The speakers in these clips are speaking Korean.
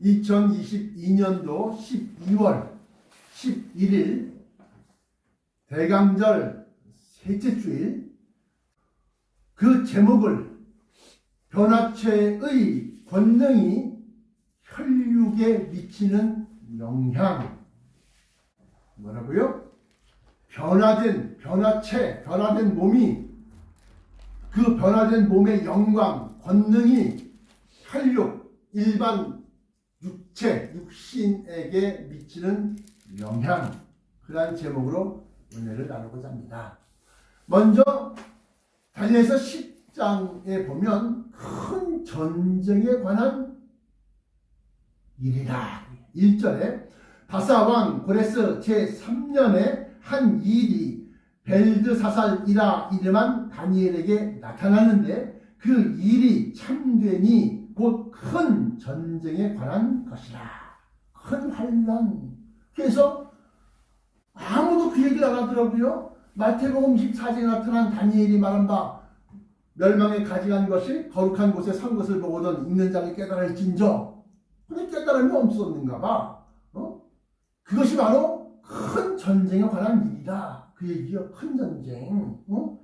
2022년도 12월 11일 대강절 셋째 주일, 그 제목을 변화체의 권능이 혈육에 미치는 영향. 뭐라고요? 변화된 몸이, 그 변화된 몸의 영광, 권능이 혈육, 일반 육신에게 미치는 영향. 그러한 제목으로 은혜를 나누고자 합니다. 먼저 다니엘서 10장에 보면 큰 전쟁에 관한 일이라. 1절에 바사왕 고레스 제3년에 한 일이 벨드사살이라 이름한 다니엘에게 나타나는데, 그 일이 참되니 곧 큰 전쟁에 관한 것이라. 큰 환난. 그래서 아무도 그 얘기를 안 하더라고요. 마태복음 24장에 나타난 다니엘이 말한 바 멸망에 가증한 것이 거룩한 곳에 산 것을 보고는 읽는 자를 깨달을진저. 근데 깨달음이 없었는가 봐. 그것이 바로 큰 전쟁에 관한 일이다. 그 얘기요. 큰 전쟁,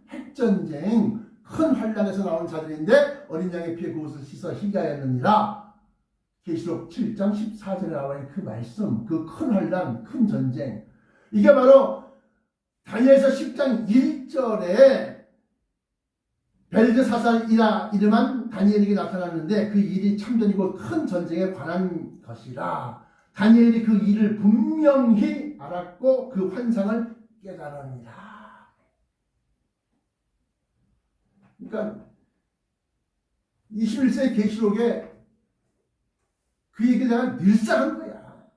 핵전쟁, 큰 환란에서 나온 자들인데 어린 양의 피에 그것을 씻어 희귀하였느니라. 계시록 7장 14절에 나와 있는 그 말씀, 그 큰 환란, 큰 전쟁. 이게 바로 다니엘서 10장 1절에 벨드사살이라 이름한 다니엘에게 나타났는데, 그 일이 참전이고 큰 전쟁에 관한 것이라. 다니엘이 그 일을 분명히 알았고 그 환상을 깨달으니라. 그러니까 21세기 계시록에 그 얘기를 내가 늘상한 거야.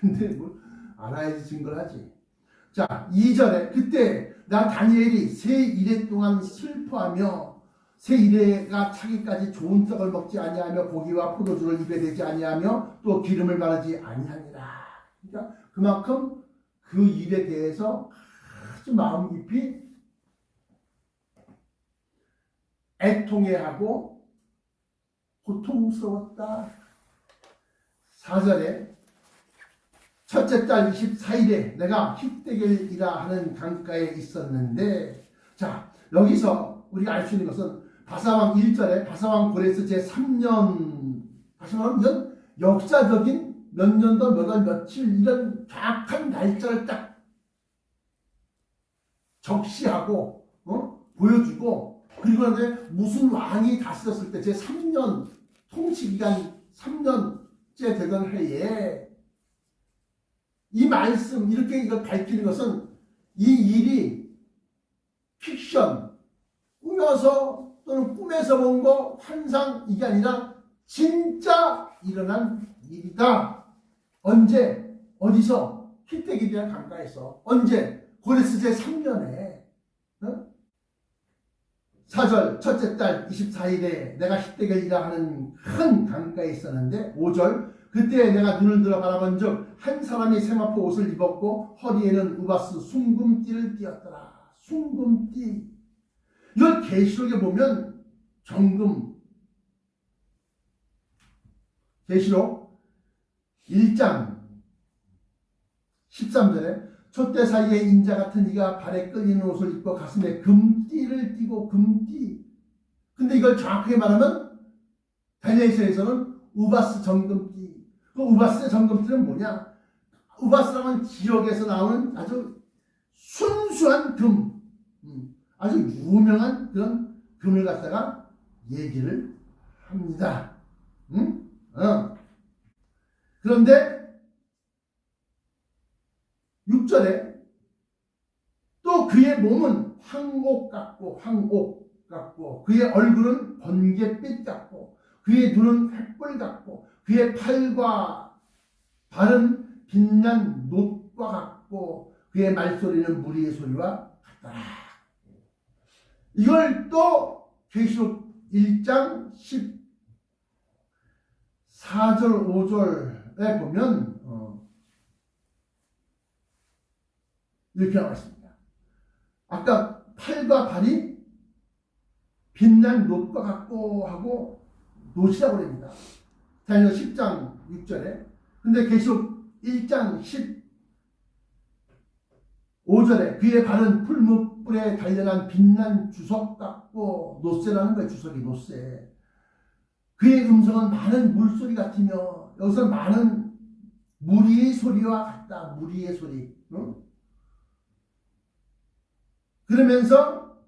근데 뭐 알아야지 증거를 하지. 자, 2절에 그때 나 다니엘이 새 이래 동안 슬퍼하며 새 이래가 차기까지 좋은 떡을 먹지 아니하며 고기와 포도주를 입에 대지 아니하며 또 기름을 바르지 아니하니라. 그러니까 그만큼 그 일에 대해서 아주 마음 깊이 애통해하고 고통스러웠다. 4절에 첫째 달 24일에 내가 힛데겔이라 하는 강가에 있었는데, 자, 여기서 우리가 알 수 있는 것은 바사왕 1절에 바사왕 고레스 제3년, 다시 말하면 이건 역사적인 몇 년도 몇 월 며칠 이런 정확한 날짜를 딱 적시하고 보여주고, 그리고 이제 무슨 왕이 다스렸을 때 제3년 통치기간 3년째 되던 해에 이 말씀 이렇게 이걸 밝히는 것은 이 일이 픽션, 꾸며서 또는 꿈에서 본 거, 환상, 이게 아니라 진짜 일어난 일이다. 언제, 어디서? 힛데겔이라는 강가에서. 언제? 고레스 제3년에 4절 첫째 달 24일에 내가 힛데겔이라 하는 큰 강가에 있었는데, 5절 그때 내가 눈을 들어 바라본 즉 한 사람이 세마포 옷을 입었고 허리에는 우바스 숭금띠를 띠었더라. 숭금띠. 이걸 계시록에 보면 정금, 계시록 1장 13절에 촛대 사이에 인자 같은 이가 발에 끌리는 옷을 입고 가슴에 금띠를 띠고, 금띠. 근데 이걸 정확하게 말하면 다니엘서에서는 우바스 정금띠. 그 우바스의 정금띠는 뭐냐? 우바스라는 지역에서 나오는 아주 순수한 금, 아주 유명한 그런 금을 갖다가 얘기를 합니다. 그런데 6절에 또 그의 몸은 황옥 같고 그의 얼굴은 번갯빛 같고 그의 눈은 횃불 같고 그의 팔과 발은 빛난 놋과 같고 그의 말소리는 무리의 소리와 같더라. 이걸 또 계시록 1장 14절 5절에 보면 이렇게 나와 있습니다. 아까 팔과 발이 빛난 놋과 같고 하고 놋이라고 합니다. 다니엘 10장 6절에. 근데 계시록 1장 15절에 그의 발은 풀무불에 단련한 빛난 주석 같고, 노새라는 거예요. 주석이 노새. 그의 음성은 많은 물소리 같으며, 여기서 많은 무리의 소리와 같다. 무리의 소리. 응? 그러면서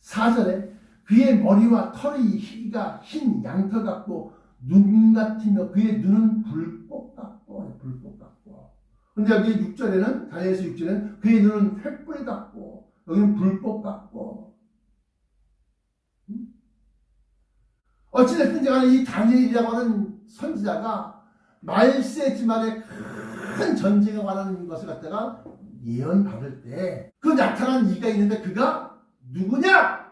14절에 그의 머리와 털이 희가 흰 양털 같고 눈 같으며 그의 눈은 불꽃 같고. 근데 여기 6절에는, 다니엘서 6절에는 그의 눈은 횃불 같고 여기는 불꽃 같고. 어찌됐든 간에 이 다니엘이라고 하는 선지자가 말세지만의 큰 전쟁에 관한 것을 갖다가 예언 받을 때 그 나타난 이가 있는데 그가 누구냐?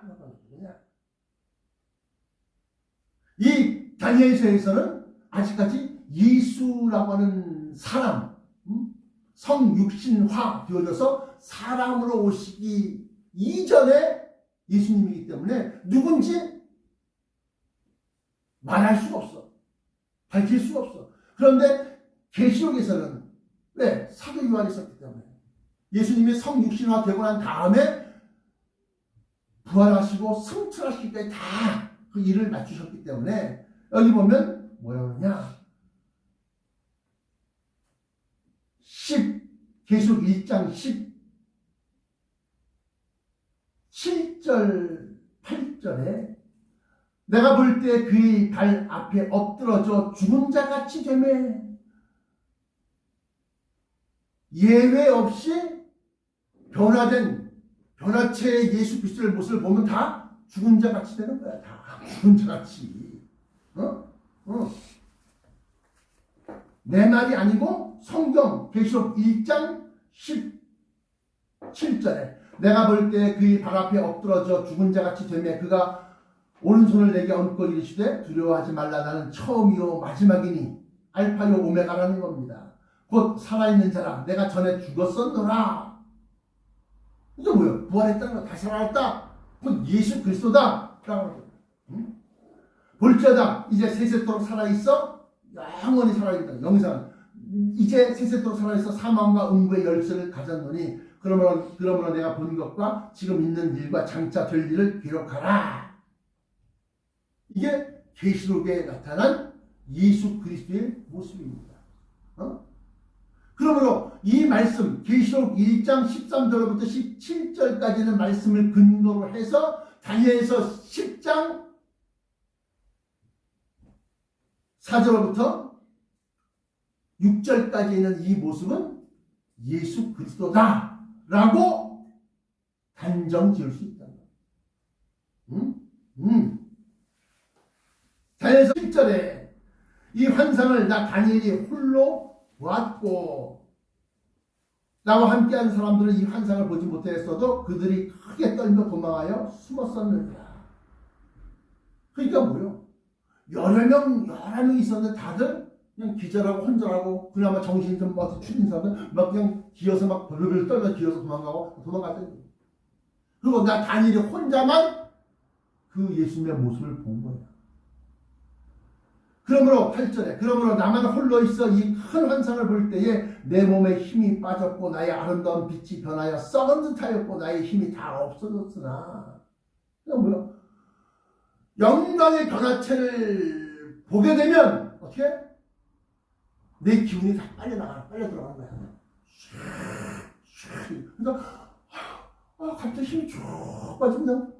이 다니엘서에서는 아직까지 예수라고 하는 사람, 성육신화 되어져서 사람으로 오시기 이전에 예수님이기 때문에 누군지 말할 수가 없어. 밝힐 수가 없어. 그런데 계시록에서는 왜? 사도 요한이 있었기 때문에 예수님이 성육신화 되고 난 다음에 부활하시고 승천하시기까지 다 그 일을 맞추셨기 때문에 여기 보면 뭐라고 하냐? 계시록 1장 17절 8절에 내가 볼 때 그의 발 앞에 엎드러져 죽은 자같이 되매 예외 없이 변화체의 예수 그리스도의 모습을 보면 다 죽은 자같이 되는 거야. 다 죽은 자같이. 내 말이 아니고 성경 계시록 1장 17절에 내가 볼 때 그의 발 앞에 엎드러져 죽은 자같이 되매 그가 오른손을 내게 얹고 이르시되 두려워하지 말라 나는 처음이요 마지막이니 알파요 오메가라는 겁니다. 곧 살아있는 자라 내가 전에 죽었었노라. 이게 뭐예요? 부활했다는 거, 다시 살아났다. 그 예수 그리스도다. 볼지어다 이제 세세토록 살아있어 영원히 살아있다. 영상 이제 세세토록 살아있어 사망과 음부의 열쇠를 가졌노니 그러므로 내가 본 것과 지금 있는 일과 장차 될 일을 기록하라. 이게 계시록에 나타난 예수 그리스도의 모습입니다. 그러므로 이 말씀 계시록 1장 13절부터 17절까지는 말씀을 근거로 해서 다니엘서 10장 4절부터 6절까지 있는 이 모습은 예수 그리스도다 라고 단정 지을 수 있다. 다니엘서 7절에 이 환상을 나 다니엘이 홀로 보았고 나와 함께한 사람들은 이 환상을 보지 못했어도 그들이 크게 떨며 도망하여 숨었었느니라. 그러니까 뭐요? 여러 명 있었는데 다들 그냥 기절하고 혼절하고 그나마 정신이 좀 추린 사람은 막 그냥 기어서 막 벌벌 떨며 기어서 도망갔더니 그리고 나 다니엘이 혼자만 그 예수님의 모습을 본 거야. 그러므로 8절에 그러므로 나만 홀로 있어 이 큰 환상을 볼 때에 내 몸에 힘이 빠졌고 나의 아름다운 빛이 변하여 썩은 듯하였고 나의 힘이 다 없어졌으나 그냥 뭐야? 영광의 변화체를 보게 되면 어떻게? 내 기운이 다 빨려 들어가는 거야. 그러니까 갑자기 힘이 쭉 빠지면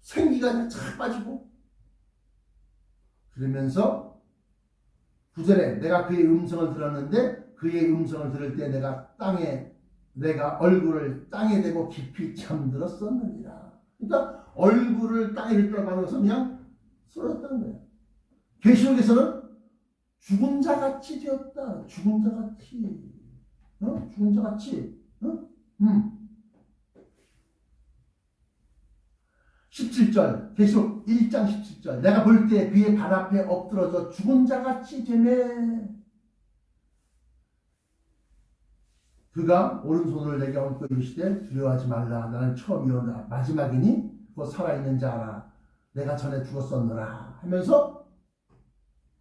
생기가 그냥 쫙 빠지고 그러면서 9절에 내가 그의 음성을 들었는데 그의 음성을 들을 때 내가 얼굴을 땅에 대고 깊이 잠들었었느니라. 그러니까 얼굴을 땅에 들어가는 것은 그냥 쓰러졌다는 거예요. 계시록에서는 죽은 자같이 되었다. 죽은 자같이. 죽은 자같이. 17절 계시록 1장 17절 내가 볼 때 그의 발 앞에 엎드러져 죽은 자같이 되매 그가 오른손을 내게 얹고 이르시되 두려워하지 말라. 나는 처음이오나 마지막이니 곧 살아있는 자라. 내가 전에 죽었었노라 하면서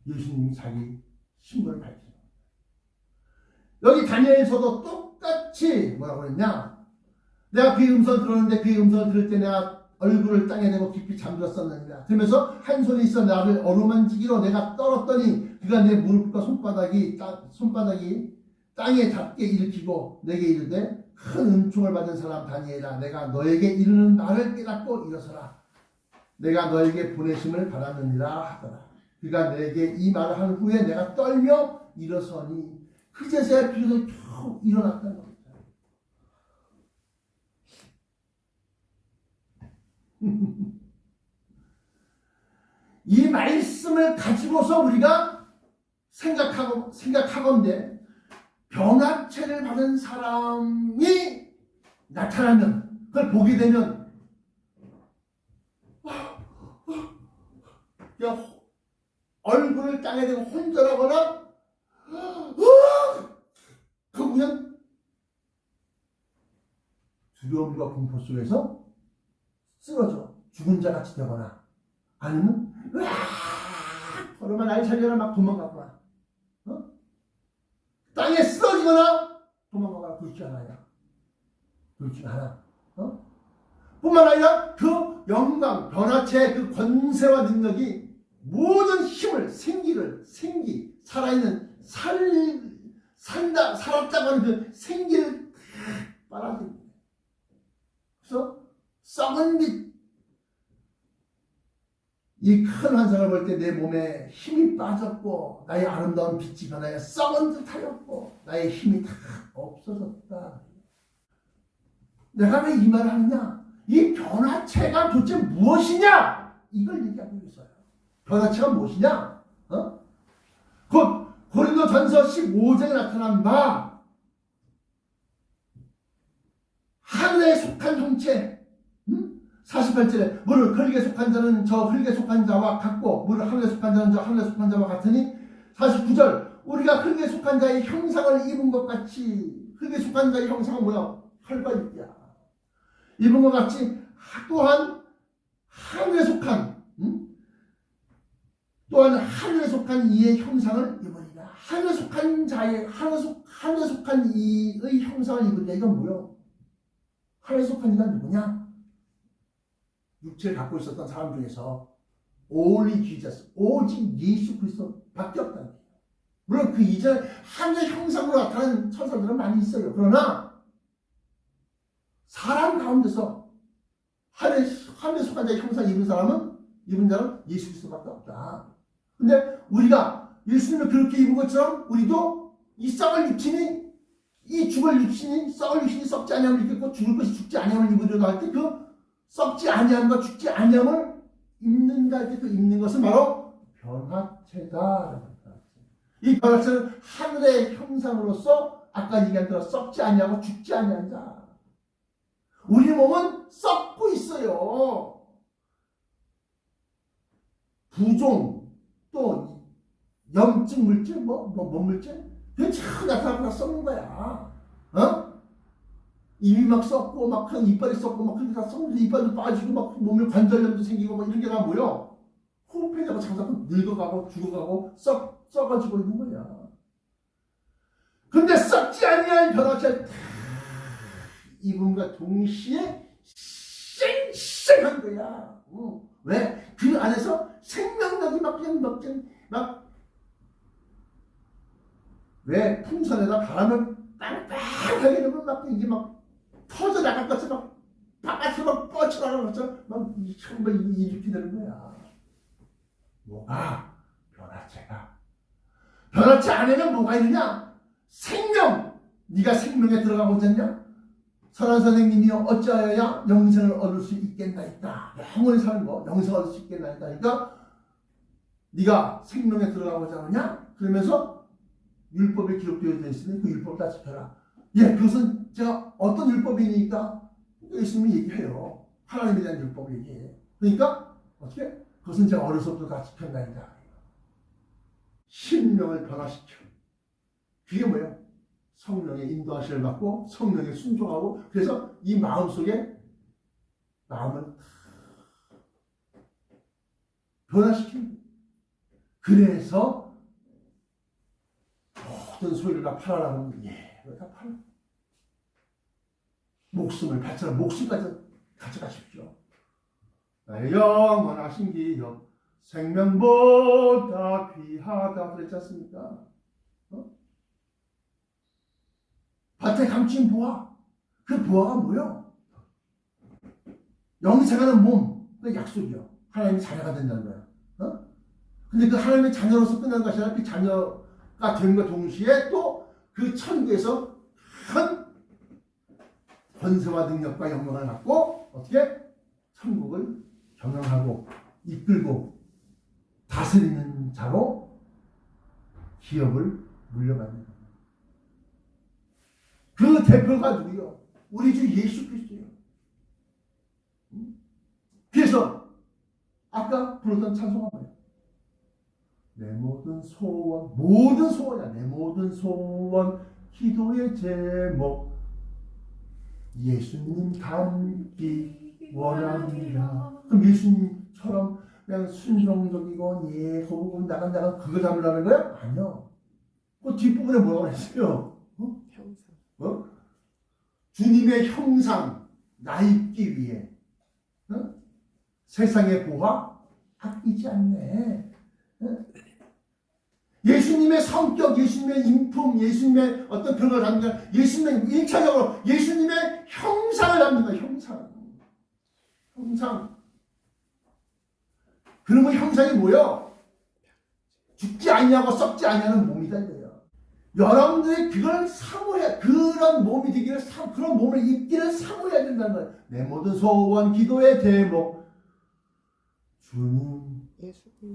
예수님이 자기 신분을 밝히는 거예요. 여기 다니엘에서도 똑같이 뭐라고 그랬냐? 내가 그의 음성을 들었는데 그의 음성을 들을 때 내가 얼굴을 땅에 대고 깊이 잠들었었느니라. 그러면서 한 손이 있어 나를 어루만지기로 내가 떨었더니 그가 내 무릎과 손바닥이 땅에 닿게 일으키고 내게 이르되 큰 은총을 받은 사람 다니엘아 내가 너에게 이르는 말을 깨닫고 일어서라. 내가 너에게 보내심을 받았느니라 하더라. 그가 내게 이 말을 한 후에 내가 떨며 일어서니 그제서야 비로소 쭉 일어났다는 겁니다. 이 말씀을 가지고서 우리가 생각하건대 변화체를 받은 사람이 나타나면 그걸 보게 되면 얼굴을 땅에 대고 혼절하거나 그러면 두려움과 공포 속에서 쓰러져 죽은 자 같이 되거나 아니면 걸어만 날 살려라 막 도망가거나 땅에 쓰러지거나 도망가거나 그렇지 않아요. 그렇지 않아. 뿐만 아니라 그 영광, 변화체의 그 권세와 능력이 모든 힘을, 생기, 살아있는, 살았다고 하는 그 생기를 빨아들입니다. 그래서 썩은 빛, 이 큰 환상을 볼 때 내 몸에 힘이 빠졌고 나의 아름다운 빛이 변하여 썩은 듯하였고 나의 힘이 다 없어졌다. 내가 왜 이 말을 하느냐? 이 변화체가 도대체 무엇이냐? 이걸 얘기하고 있어요. 변화체가 무엇이냐? 곧 고린도전서 15장에 나타난 바 하늘에 속한 형체 48절에 물을 흙에 속한 자는 저 흙에 속한 자와 같고 물을 하늘에 속한 자는 저 하늘에 속한 자와 같으니 49절 우리가 흙에 속한 자의 형상을 입은 것 같이 흙에 속한 자의 형상은 뭐야? 혈과 육이야. 입은 것 같이 또한 하늘에 속한 또한 하늘에 속한 이의 형상을 입으리라. 하늘에 속한 자의 하늘에 속한 이의 형상을 입으리라. 이건 뭐야? 하늘에 속한 이가 누구냐? 육체를 갖고 있었던 사람 중에서 only Jesus, 오직 예수 그리스도 밖에 없다는 거예요. 물론 그 이전 하늘의 형상으로 나타나는 천사들은 많이 있어요. 그러나 사람 가운데서 하늘에 속한 자의 형상을 입은 자는 예수 그리스도밖에 없다. 근데 우리가 예수님을 그렇게 입은 것처럼 우리도 이 썩을 육신이 이 죽을 육신이 썩을 육신이 썩지 아니함을 입겠고 죽을 것이 죽지 아니함을 입으려고 할 때 그 썩지 아니함과 죽지 아니함을 입는다 할 때 그 입는 것은 바로 변화체다. 이 변화체는 하늘의 형상으로서 아까 얘기한 대로 썩지 아니하고 죽지 아니한 자. 우리 몸은 썩고 있어요. 부종 또 염증 물질 뭔 물질? 그게 참 나타나고 썩는 거야. 입이 막 썩고 막 그냥 이빨이 썩고 막 그렇게 다 썩는데 이빨도 빠지고 막 몸에 관절염도 생기고 막 이런 게 다 뭐요? 호흡해내고 자꾸 늙어가고 죽어가고 썩어지고 있는 거야. 근데 썩지 아니한 변화체 이분과 동시에 쌩쌩한 거야. 왜? 그 안에서 생명력이 막 그냥 왜 풍선에다 바람을 빵빵하게 넣으면 막 이게 막 터져 나갈 것처럼 막 바깥으로 막 뻗쳐나가는 것처럼 막 이렇게 되는 거야. 뭐가? 변화체 안에는 뭐가 있느냐? 생명! 네가 생명에 들어가고자 했냐? 선한 선생님이여 어찌하여야 영생을 얻을 수 있겠나이까? 영원히 사는 거 영생을 얻을 수 있겠나이까? 그러니까 네가 생명에 들어가고자 하느냐? 그러면서 율법에 기록되어 있으니 그 율법을 다 지켜라. 예, 그것은 제가 어떤 율법이니까 예수님이 얘기해요. 하나님에 대한 율법을 얘기해. 그러니까 어떻게? 그것은 제가 어려서부터 다 지켰나이다. 심령을 변화시켜. 그게 뭐예요? 성령의 인도하심을 받고 성령에 순종하고 그래서 이 마음속에 마음을 변화시키는 거예요. 그래서 모든 소유를 다 팔아라고 하면 다 팔아. 목숨을 바쳐라. 목숨까지 가져가십시오. 나의 영원하신 기업 생명보다 귀하다 그랬지 않습니까? 밭에 감춘 보화. 그 보화가 뭐요? 영생하는 몸. 그 약속이요. 하나님의 자녀가 된다는 거야. 근데 그 하나님의 자녀로서 끝난 것이 아니라 그 자녀가 된과 동시에 또 그 천국에서 큰 권세와 능력과 영광을 갖고 어떻게 천국을 경영하고 이끌고 다스리는 자로 기업을 물려받는 겁니다. 그 대표가 누구요? 우리 주 예수 그리스도예요. 그래서 아까 부르던 찬송가 뭐예요? 내 모든 소원이야. 내 모든 소원, 기도의 제목, 예수님 닮기 원합니다. 그럼 예수님처럼 그냥 순종적이고 혹은 나간 그거 닮으라는 거야? 아니요. 그 뒷부분에 뭐라고 했어요? 형상. 주님의 형상 나 입기 위해 세상의 보화 아끼지 않네. 예수님의 성격, 예수님의 인품, 예수님의 어떤 그런 걸 담는 거야. 예수님의 1차적으로 예수님의 형상을 담는 거야. 형상. 그러면 형상이 뭐요? 죽지 않냐고 썩지 않냐는 몸이다 이거예요. 여러분들이 그걸 사모해야, 그런 몸이 되기를 그런 몸을 입기를 사모해야 된다는 거예요. 내 모든 소원, 기도의 대목, 주님,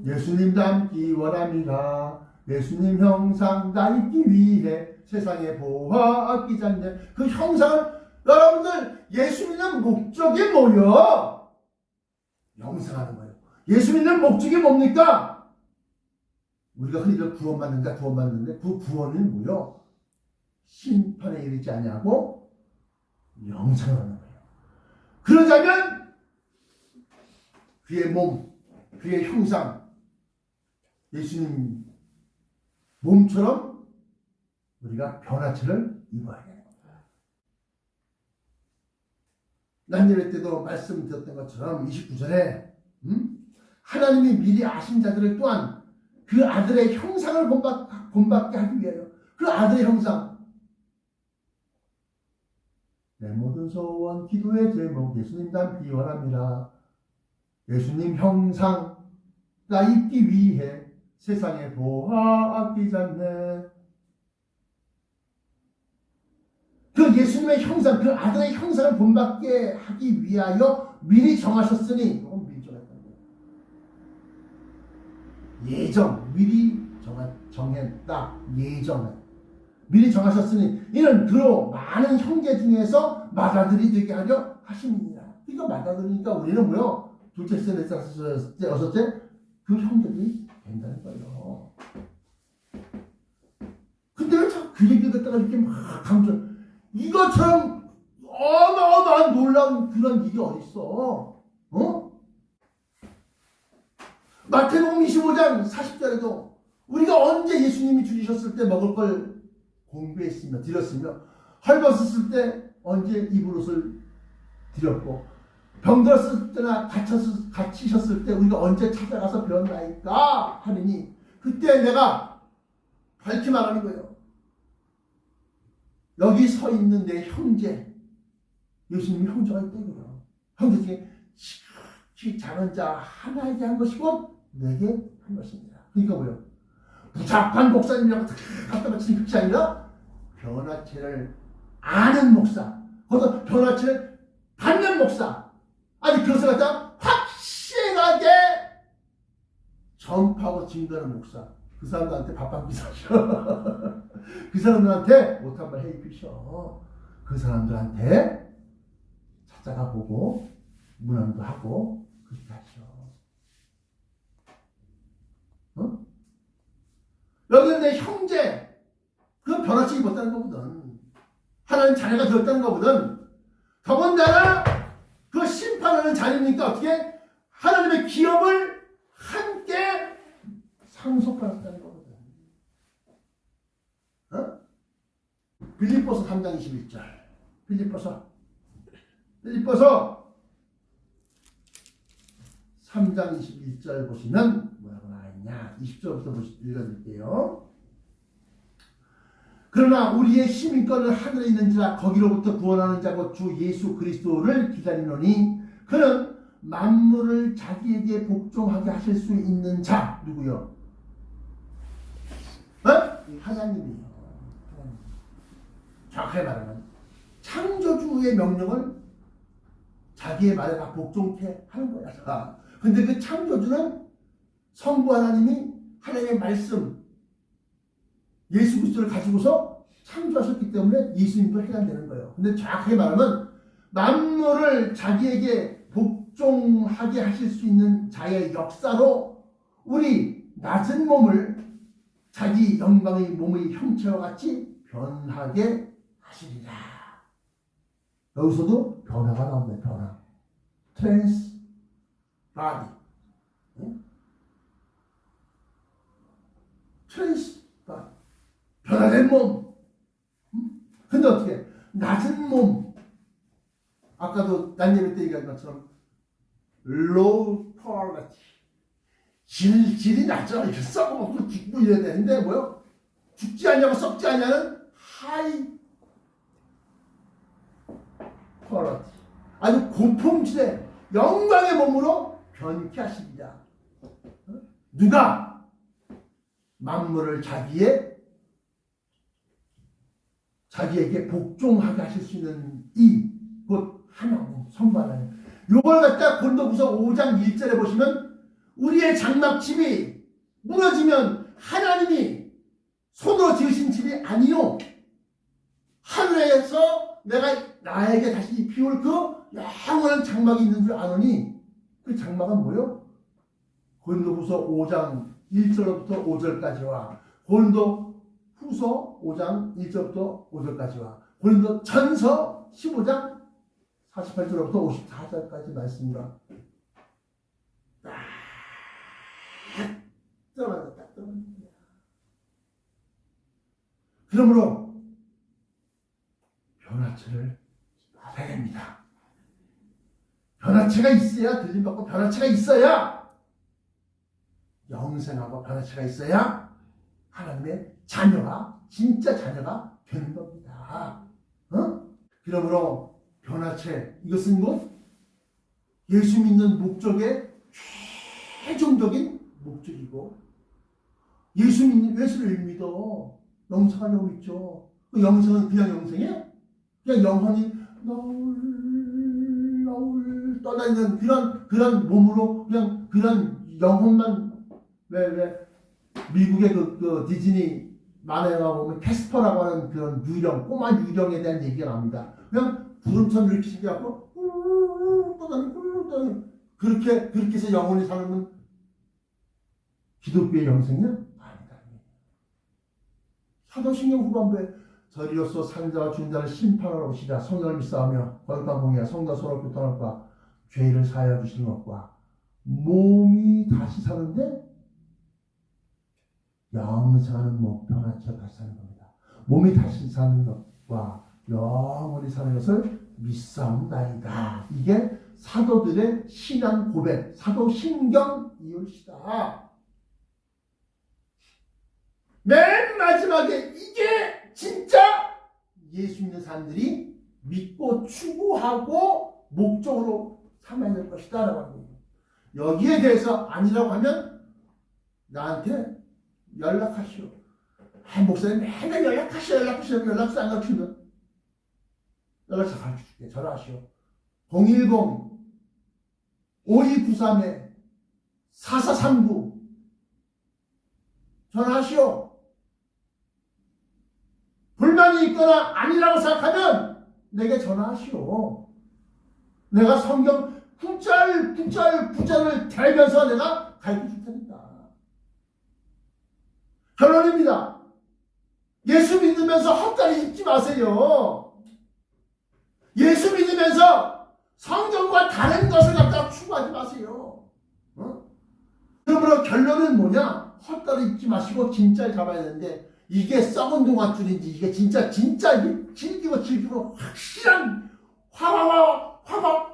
예수님 닮기 원합니다. 예수님 형상 나 입기 위해 세상의 보화 아끼지 않네. 그 형상을 여러분들 예수 믿는 목적이 뭐요? 영생하는 거예요. 예수 믿는 목적이 뭡니까? 우리가 흔히들 구원받는데 그 구원은 뭐요? 심판에 이르지 아니하고 영생하는 거예요. 그러자면 그의 몸, 그의 형상, 예수님 몸처럼 우리가 변화체를 입어야 돼요. 난 예배 때도 말씀드렸던 것처럼 29절에 하나님이 미리 아신 자들을 또한 그 아들의 형상을 본받게 하기 위하여 그 아들의 형상 내 모든 소원 기도의 제목 예수님 닮기 원합니다. 예수님 형상 나 입기 위해 세상의 보화 아끼지 않네. 그 예수님의 형상, 그 아들의 형상을 본받게 하기 위하여 미리 정하셨으니, 이건 미리 정했다는 거예요. 예정, 미리 정했다. 예정을 미리 정하셨으니 이는 그로 많은 형제 중에서 맏아들이 되게 하려 하심이니라. 이거 맏아들이니까 우리는 뭐요? 둘째, 셋째, 여섯째 그 형제들이 된다는 거예요. 근데 왜 자꾸 그 얘기를 갖다가 이렇게 막 강조, 이것처럼 어마어마한 놀라운 그런 일이 어딨어? 마태복음 25장 40절에도 우리가 언제 예수님이 죽으셨을 때 먹을 걸 공부했으며 드렸으며 헐벗었을 때 언제 입을 옷을 드렸고 병들었을 때나 갇히셨을 때 우리가 언제 찾아가서 배웠나이까 하느니 그때 내가 밝히 말하는 거예요. 여기 서 있는 내 형제, 예수님이 형제가 있다고요. 형제 중에 지극히 작은 자 하나에게 한 것이고 내게 한 것입니다. 그러니까 뭐예요? 부잡한 목사님이라고 갖다 바치는 것이 아니라 변화체를 아는 목사, 거기서 변화체를 받는 목사, 아니 그것을 갖다 확실하게 전파하고 증거하는 목사. 그 사람들한테 밥한 끼 사셔. 그 사람들한테 못한 말 해입히셔. 그 사람들한테 찾아가 보고 문안도 하고 그렇게 하셔. 여기는 내 형제, 그건 변화책이 못다는 거거든. 하나님 자녀가 되었다는 거거든. 더군다나 그 심판하는 자녀니까 어떻게 하나님의 기업을 함께 상속받았다는 거거든. 어? 빌립보서 3장 21절. 빌립보서 3장 21절 보시면 뭐라고 나와있냐. 20절부터 읽어드릴게요. 그러나 우리의 시민권은 하늘에 있는지라 거기로부터 구원하는 자 곧 주 예수 그리스도를 기다리노니 그는 만물을 자기에게 복종하게 하실 수 있는 자. 누구요? 하나님이요. 정확하게 말하면 창조주의 명령을 자기의 말에 다 복종케 하는 거야. 근데 그 창조주는 성부 하나님이 하나님의 말씀 예수 그리스도를 가지고서 창조하셨기 때문에 예수님도 해당되는 거예요. 근데 정확하게 말하면 만물을 자기에게 복종하게 하실 수 있는 자의 역사로 우리 낮은 몸을 자기 영광의 몸의 형체와 같이 변하게 하시리라. 여기서도 변화가 나옵니다. 변화. 트랜스 바디. 트랜스 바디. 변화된 몸. 근데 어떻게? 낮은 몸. 아까도 난 예배 때 얘기한 것처럼 low quality. 질이 낮죠. 이렇게 썩어먹고 죽고 이래야 되는데 뭐요? 죽지 않냐고 썩지 않냐는 high quality. 아주 고품질의 영광의 몸으로 변케 하시리라. 누가? 만물을 자기에게 복종하게 하실 수 있는 이 곧 하나님, 성부 하나님. 요걸 갖다 고린도후서 5장 1절에 보시면 우리의 장막집이 무너지면 하나님이 손으로 지으신 집이 아니요 하늘에서 내가 나에게 다시 비울 그 영원한 장막이 있는 줄 아노니 그 장막은 뭐요? 고린도후서 5장 1절부터 5절까지와 고린도후서 5장 1절부터 5절까지와 고린도전서 15장 48절부터 54절까지 말씀과 딱 들어간다. 딱 들어간다. 그러므로 변화체를 받아야 됩니다. 변화체가 있어야 들림받고 변화체가 있어야 영생하고 변화체가 있어야 하나님의 자녀가 진짜 자녀가 되는 겁니다. 그러므로 변화체 이것은 뭐 예수 믿는 목적의 최종적인 목적이고 예수 믿는 예수를 믿어 영생하려고 믿죠. 그 영생은 그냥 영생이야? 그냥 영혼이 나올 떠다니는 그런 몸으로 그냥 그런 영혼만 왜 미국의 그 디즈니 만화에 보면 캐스퍼라고 하는 그런 유령 꼬마 유령에 대한 얘기가 나옵니다. 그냥 구름처럼 이렇게 생겨갖고 떠다니고 그렇게 해서 영혼이 사는 기독교의 영생이야? 아니다. 사도신경 후반부에 저리로서 산자와 중자를 심판하러 오시라. 성령을 믿사하며 거룩한 공의와 성도 서로 교통할 바 죄를 사하여 주시는 것과 몸이 다시 사는데 영생하는 몸 변화체가 다시 사는 겁니다. 몸이 다시 사는 것과 영원히 사는 것을 믿사옵나이다. 이게 사도들의 신앙 고백, 사도신경 이율시다. 맨 마지막에 이게 진짜 예수 믿는 사람들이 믿고 추구하고 목적으로 삼아야 될 것이다 라고 하는 거예요. 여기에 대해서 아니라고 하면 나한테 연락하시오. 목사님 맨날 연락하시오. 연락처 안 가르치면 연락처 가르쳐줄게. 전화하시오. 010-5293-4439 전화하시오. 불만이 있거나 아니라고 생각하면 내게 전화하시오. 내가 성경 구절을 대면서 내가 가르쳐 줄 테니까. 결론입니다. 예수 믿으면서 헛다리 짚지 마세요. 예수 믿으면서 성경과 다른 것을 갖다가 추구하지 마세요. 그러므로 결론은 뭐냐? 헛다리 짚지 마시고 진짜를 잡아야 되는데, 이게 썩은 동아줄인지 이게 진짜 질기고 확실한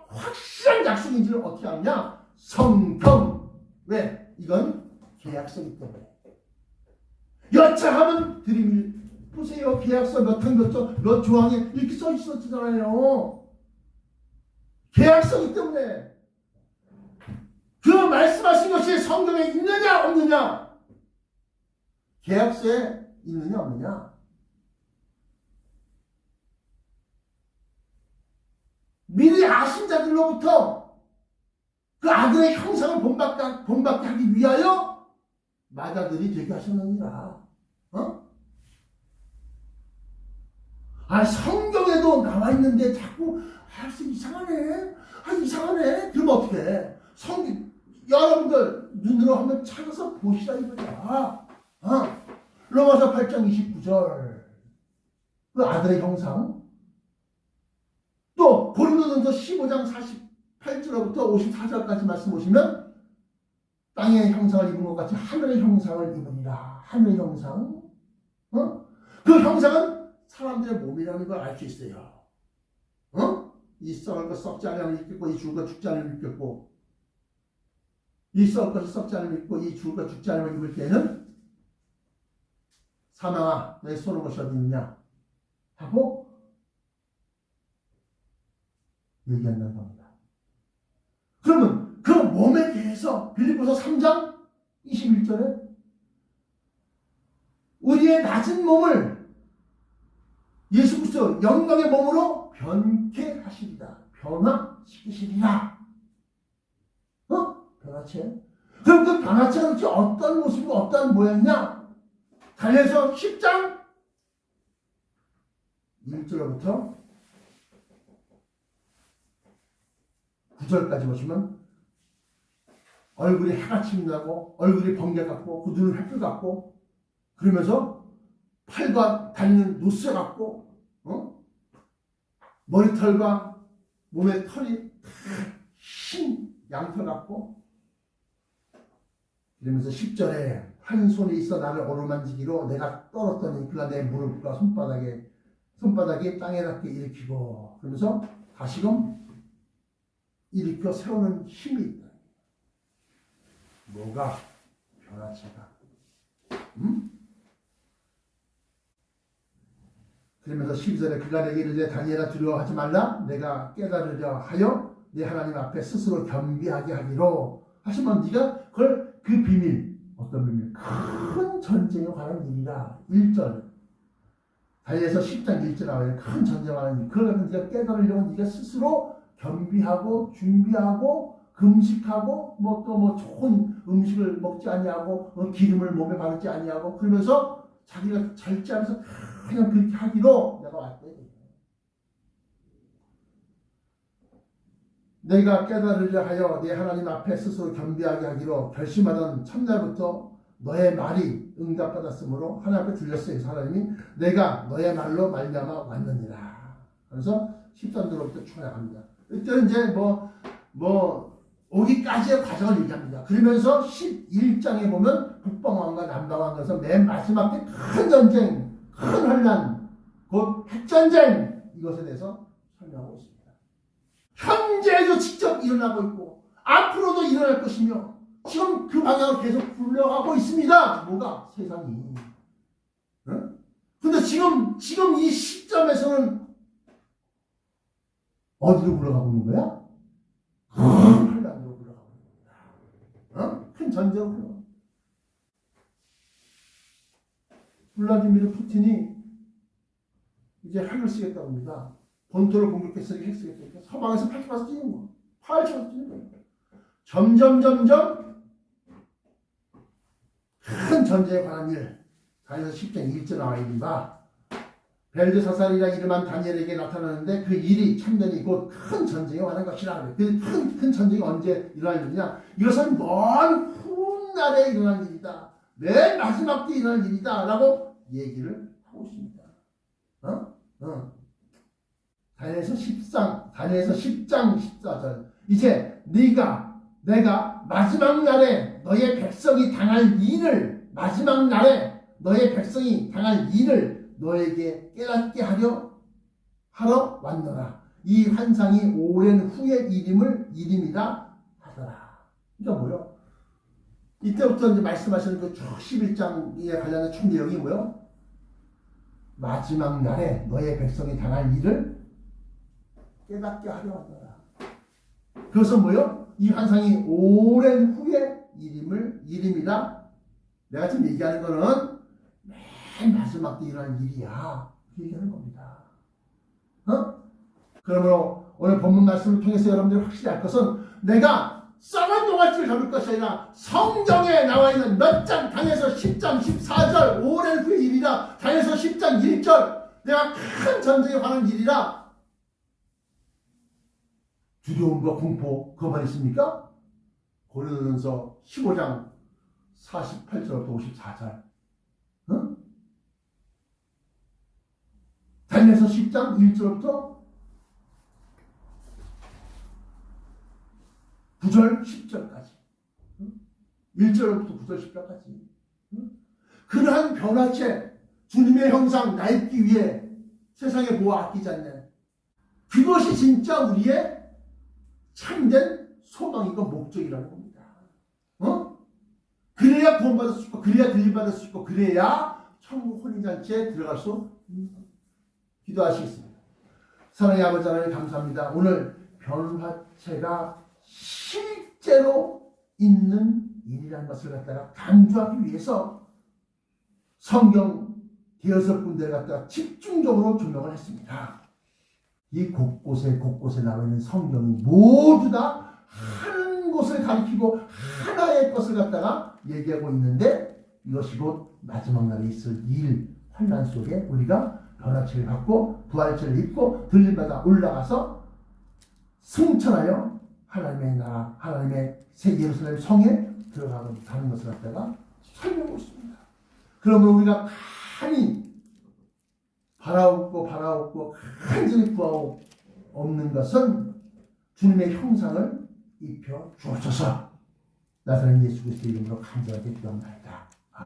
확실한 약속인지를 어떻게 아느냐? 성경. 왜? 이건 계약서이기 때문에. 여차하면 드림을 보세요. 계약서 몇 항 몇 조항에 이렇게 써 있었잖아요. 계약서이기 때문에. 그 말씀하신 것이 성경에 있느냐 없느냐? 계약서에 있느냐 없느냐? 미리 아신 자들로부터 그 아들의 형상을 본받게 하기 위하여 마다들이 되게 하셨느니라. 성경에도 나와 있는데 자꾸 이상하네. 그럼 어떻게 해? 여러분들 눈으로 한번 찾아서 보시라 이거야. 로마서 8장 29절 그 아들의 형상, 또 고린도전서 15장 48절부터 54절까지 말씀 보시면 땅의 형상을 입은 것 같이 하늘의 형상을 입으리라. 하늘의 형상. 그 형상은 사람들의 몸이라는 걸 알 수 있어요. 이 썩을 것 썩지 않으면 입겠고, 이 죽을 것 죽지 않으면 입겠고, 이 썩을 것이 썩지 않으면 입고, 이 죽을 것 죽지 않으면 입을 때에는 사망아 내 쏘는 것이 어디 있느냐 하고 얘기한다는 겁니다. 그러면 그 몸에 대해서 빌립보서 3장 21절에 우리의 낮은 몸을 예수 그리스도 영광의 몸으로 변케하시리라. 변화시키시리라. 변화체. 그럼 그 변화체가 그렇게 어떤 모습이고 어떤 모양이냐? 달려서 10장 1절부터 9절까지 보시면 얼굴이 해같이 나고 얼굴이 번개 같고 그 눈은 횃불 같고 그러면서 팔과 다리는 노쇠 같고 머리털과 몸의 털이 흰 양털 같고 이러면서 10절에 한 손이 있어 나를 어루만지기로 내가 떨었더니 그가 내 무릎과 손바닥에 땅에 닿게 일으키고 그러면서 다시금 일으켜 세우는 힘이 있다. 뭐가? 변화체가. 그러면서 12절에 그가 내게 이르되 다니엘아 두려워하지 말라 내가 깨달으려 하여 내 하나님 앞에 스스로 겸비하게 하기로 하시면 네가 그걸 그 비밀 어떤 비밀? 큰 전쟁에 관한 일이라. 1절 다니엘서 10장 1절 나와요. 큰 전쟁에 관한 일. 그걸 갖고 네가 깨달으려면 네가 스스로 겸비하고 준비하고 금식하고 또 좋은 음식을 먹지 아니하고 기름을 몸에 바르지 아니하고 그러면서 자기가 절제하면서 그냥 그렇게 하기로 내가 왔대. 내가 깨달으려 하여 내 하나님 앞에 스스로 겸비하게 하기로 결심하던 첫날부터 너의 말이 응답받았으므로 하나님 앞에 들렸어요. 하나님이 내가 너의 말로 말미암아 왔느니라. 그래서 13절부터 추가합니다. 이때는 이제 오기까지의 과정을 얘기합니다. 그러면서 11장에 보면 북방왕과 남방왕에서 맨 마지막 때 큰 전쟁, 큰 환난, 곧 핵전쟁 이것에 대해서 설명하고 있습니다. 현재도 직접 일어나고 있고 앞으로도 일어날 것이며 지금 그 방향으로 계속 굴러가고 있습니다. 뭐가? 세상이. 근데 지금 이 시점에서는 어디로 굴러가고 있는 거야? 환난으로 굴러가고 있는 거야. 큰 전쟁으로 굴러가고 있는 거야. 블라디미르 푸틴이 이제 핵을 쓰겠다고 합니다. 본토를 공격해서 핵 쓰겠다니까 서방에서 팔쳐서 뛰는 거야. 팔쳐서 뛰는 거야. 점점 큰 전쟁에 관한 일. 다니엘서 10장 1절 나와 있는 바 벨드사살이라 이름한 다니엘에게 나타나는데 그 일이 참전이 곧 큰 전쟁에 관한 것이라. 그 큰 전쟁이 언제 일어날 일이냐? 이것은 먼 훗날에 일어날 일이다. 맨 마지막 때 일어날 일이다. 라고 얘기를 하고 있습니다. 다니엘서 10장 14절. 이제 내가 마지막 날에 너의 백성이 당할 일을 너에게 깨닫게 하러 왔노라. 이 환상이 오랜 후의 일임이라 하더라. 그러니까 뭐요? 이때부터 이제 말씀하시는 그 11장에 관련된 총 내용이 뭐요? 마지막 날에 너의 백성이 당할 일을 깨닫게 하려 하더라. 그것은 뭐요? 이 환상이 오랜 후의 일임이라. 내가 지금 얘기하는 거는 맨 마지막 때 일어날 일이야. 얘기하는 겁니다. 그러므로 오늘 본문 말씀을 통해서 여러분들이 확실히 알 것은 내가 썩은 노갈지를 잡을 것이 아니라 성경에 나와 있는 몇 장, 다니엘서 10장 14절 오랜 후의 일이라, 다니엘서 10장 1절 내가 큰 전쟁에 관한 일이라. 두려움과 공포 그만 있습니까? 고린도전서 15장 48절부터 54절. 다니엘서 10장 1절부터 9절 10절까지. 1절부터 9절 10절까지. 그러한 변화체 주님의 형상 나 입기 위해 세상에 뭐 아끼지 않네. 그것이 진짜 우리의 참된 소망이고 목적이라는 겁니다. 그래야 구원받을 수 있고, 그래야 들림받을 수 있고, 그래야 천국 혼인잔치에 들어갈 수 있는 겁니다. 기도하시겠습니다. 사랑의 아버지 하나님 감사합니다. 오늘 변화체가 실제로 있는 일이라는 것을 갖다가 강조하기 위해서 성경 대여섯 군데를 갖다가 집중적으로 조명을 했습니다. 이 곳곳에 나와 있는 성경이 모두 다 한 곳을 가리키고 하나의 것을 갖다가 얘기하고 있는데, 이것이 곧 마지막 날에 있을 일, 환난 속에 우리가 변화체를 받고 부활체를 입고 들림받아 올라가서 승천하여 하나님의 나라, 하나님의 새 예루살렘 성에 들어가는 것을 갖다가 설명하고 있습니다. 그러면 우리가 간이 바라옵고 간절히 구하고 없는 것은 주님의 형상을 입혀 주옵소서. 나사렛 예수 그리스도의 이름으로 간절하게 기도합니다.